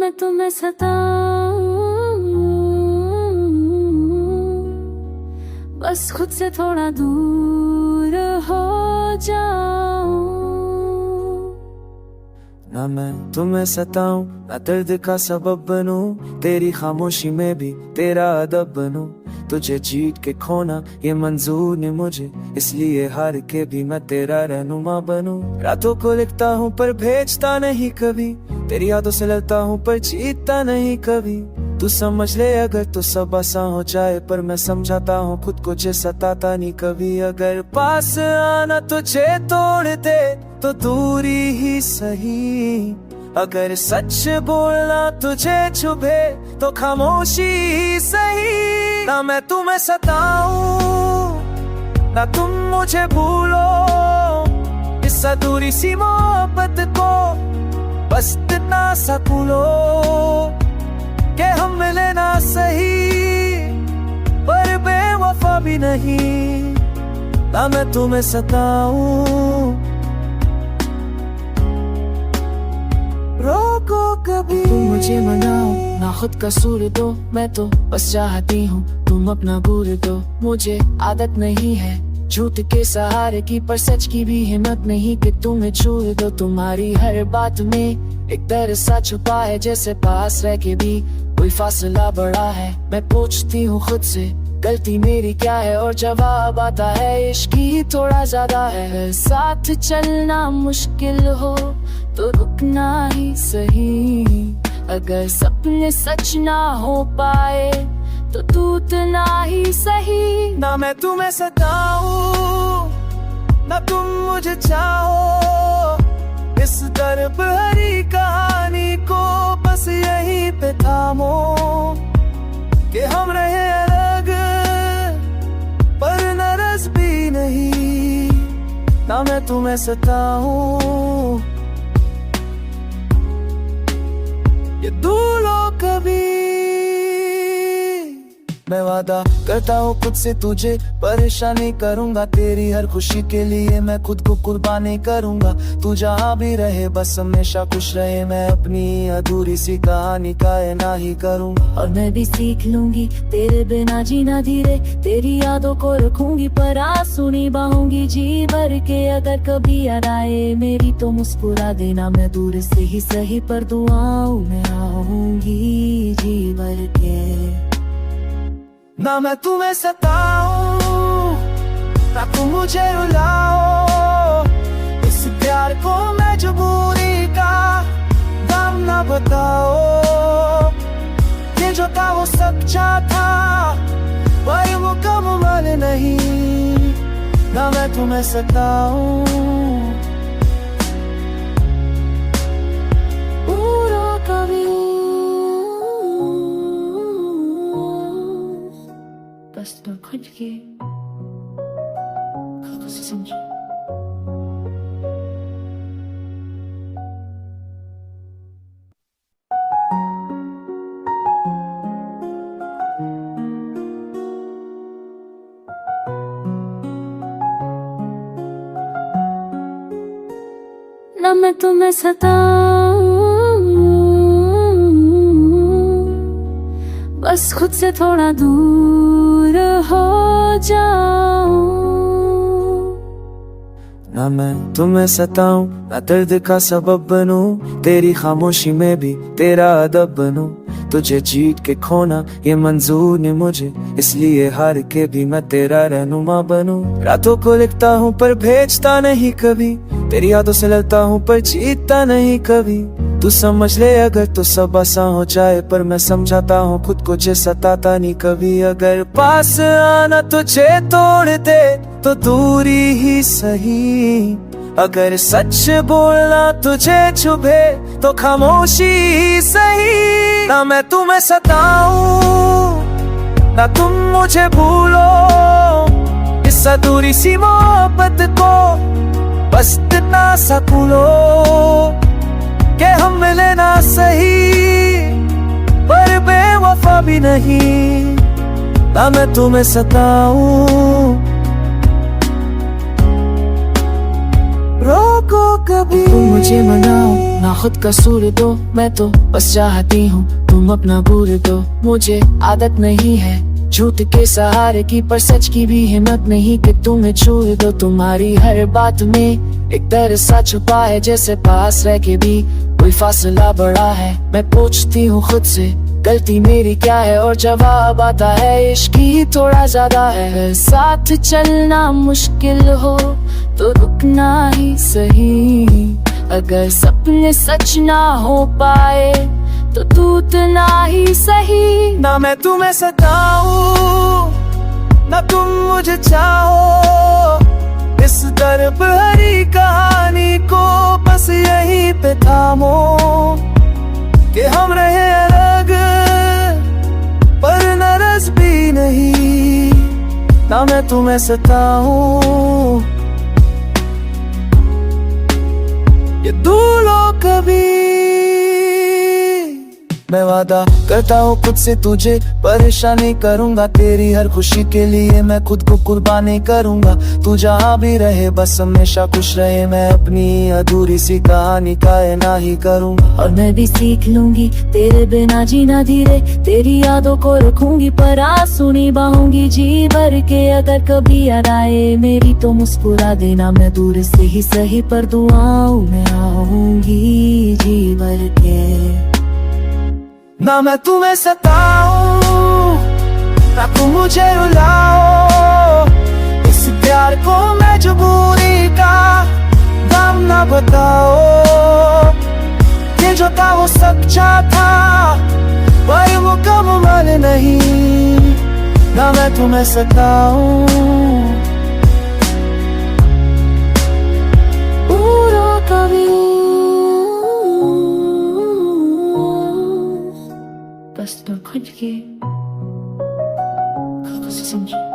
मैं तुम्हें सताऊं, बस खुद से थोड़ा दूर हो जाऊं। ना मैं तुम्हें सताऊं, ना दर्द का सबब बनूं, तेरी खामोशी में भी तेरा अदब बनूं। तुझे जीत के खोना ये मंजूर नहीं मुझे, इसलिए हार के भी मैं तेरा रहनुमा बनूं। रातों को लिखता हूँ पर भेजता नहीं कभी, तेरी यादों से लड़ता हूँ पर जीतता नहीं कभी। तू समझ ले अगर तो सब आसान हो जाए, पर मैं समझाता हूँ खुद को जे सताता नहीं कभी। अगर पास आना तुझे तोड़ दे तो दूरी ही सही, अगर सच बोलना तुझे चुभे तो खामोशी ही सही। ना मैं तुम्हें सताऊं, ना तुम मुझे भूलो, इस अधूरी सी मोहब्बत को बस इतना सकूलो के हम मिले ना सही, पर बेवफा भी नहीं। ना मैं तुम्हें सताऊं, रोको कभी। तुम मुझे मनाओ ना खुद का सूर दो, मैं तो बस चाहती हूँ तुम अपना गुर दो। मुझे आदत नहीं है झूठ के सहारे की, पर सच की भी हिम्मत नहीं कि तुम्हें छू दो। तुम्हारी हर बात में एक दर्द सा छुपा है, जैसे पास रह के भी कोई फासला बड़ा है। मैं पूछती हूँ खुद से गलती मेरी क्या है, और जवाब आता है इश्क ही थोड़ा ज्यादा है। साथ चलना मुश्किल हो तो रुकना ही सही, अगर सपने सच ना हो पाए तो टूटना ही सही। ना मैं तुम्हें सताऊं, ना तुम मुझे चाहो, इस दर्द भरी कहानी को बस यहीं पे थामो कि हम रहे अलग पर नाराज भी नहीं। ना मैं तुम्हें सताऊं, ये दूलो कभी। मैं वादा करता हूँ खुद से तुझे परेशान नहीं करूँगा, तेरी हर खुशी के लिए मैं खुद को कुर्बानी करूँगा। तू जहाँ भी रहे बस हमेशा खुश रहे, मैं अपनी अधूरी सी कहानी का ना ही करूँगा। और मैं भी सीख लूंगी तेरे बिना जीना धीरे, तेरी यादों को रखूंगी पर आंसू नहीं बहाऊंगी जी भर के। अगर कभी याद आए मेरी तो मुस्कुरा देना, मैं दूर से ही सही पर दुआओं में आऊंगी जी भर के। ना मैं तुम्हें सताऊं, ना तुम मुझे रुलाओ, इस प्यार को मजबूरी का दाम ना बताओ। ये जो था वो सच्चा था पर वो मुकम्मल नहीं। ना मैं तुम्हें सताऊं, पूरा कभी बस तो खुद के खुद से समझो। ना मैं तुम्हें सताऊं, बस खुद से थोड़ा दूर हो जाऊं। ना मैं तुम्हें सताऊं, ना दर्द का सबब बनूं, तेरी खामोशी में भी तेरा अदब बनूं। तुझे जीत के खोना ये मंजूर नहीं मुझे, इसलिए हार के भी मैं तेरा रहनुमा बनूं। रातों को लिखता हूँ पर भेजता नहीं कभी, तेरी यादों से लड़ता हूँ पर जीतता नहीं कभी। तू समझ ले अगर तो सब आसान हो जाए, पर मैं समझाता हूँ खुद को जे सताता नहीं कभी। अगर पास आना तुझे तोड़ दे तो दूरी ही सही, अगर सच बोलना तुझे चुभे तो खामोशी ही सही। ना मैं तुम्हें सताऊं, ना तुम मुझे भूलो, इस अधूरी सी मोहब्बत को बस इतना सकूलो के हम मिले ना सही, पर बेवफा भी नहीं। ना मैं तुम्हें सताऊं, रोको कभी। तुम मुझे मनाओ ना खुद का सूर दो, मैं तो बस चाहती हूँ तुम अपना गुर दो। मुझे आदत नहीं है झूठ के सहारे की, पर सच की भी हिम्मत नहीं कि तुम्हें छू दो। तुम्हारी हर बात में एक डर सा छुपा है, जैसे पास रह के भी कोई फासला बड़ा है। मैं पूछती हूँ खुद से गलती मेरी क्या है, और जवाब आता है इश्क ही थोड़ा ज्यादा है। साथ चलना मुश्किल हो तो रुकना ही सही, अगर सपने सच ना हो पाए तो टूटना ही सही। ना मैं तुम्हें सताऊं ना तुम मुझे चाहो, इस दर्द भरी कहानी को बस यहीं पे थामो। कि हम रहे अलग पर नाराज भी नहीं, ना मैं तुम्हें सताऊं ये दूलो कभी। मैं वादा करता हूँ खुद से तुझे परेशान नहीं करूंगा, तेरी हर खुशी के लिए मैं खुद को कुर्बानी करूंगा। तू जहाँ भी रहे बस हमेशा खुश रहे, मैं अपनी अधूरी सी कहानी का ना ही करूंगा। और मैं भी सीख लूंगी तेरे बिना जीना धीरे, तेरी यादों को रखूंगी पर आंसू नहीं बहाऊंगी जी भर के। अगर कभी याद आए मेरी तो मुस्कुरा देना, मैं दूर से ही सही पर दुआओं में आऊंगी जी भर के। ना मैं तुम्हें सताऊं ना तुम मुझे रुलाओ, इस प्यार को मजबूरी का दाम ना बताओ। ये जो था वो सच्चा था पर वो मुकम्मल नहीं, ना मैं तुम्हें सताऊं पूरा कभी। बस तो खुद के खुद से समझो।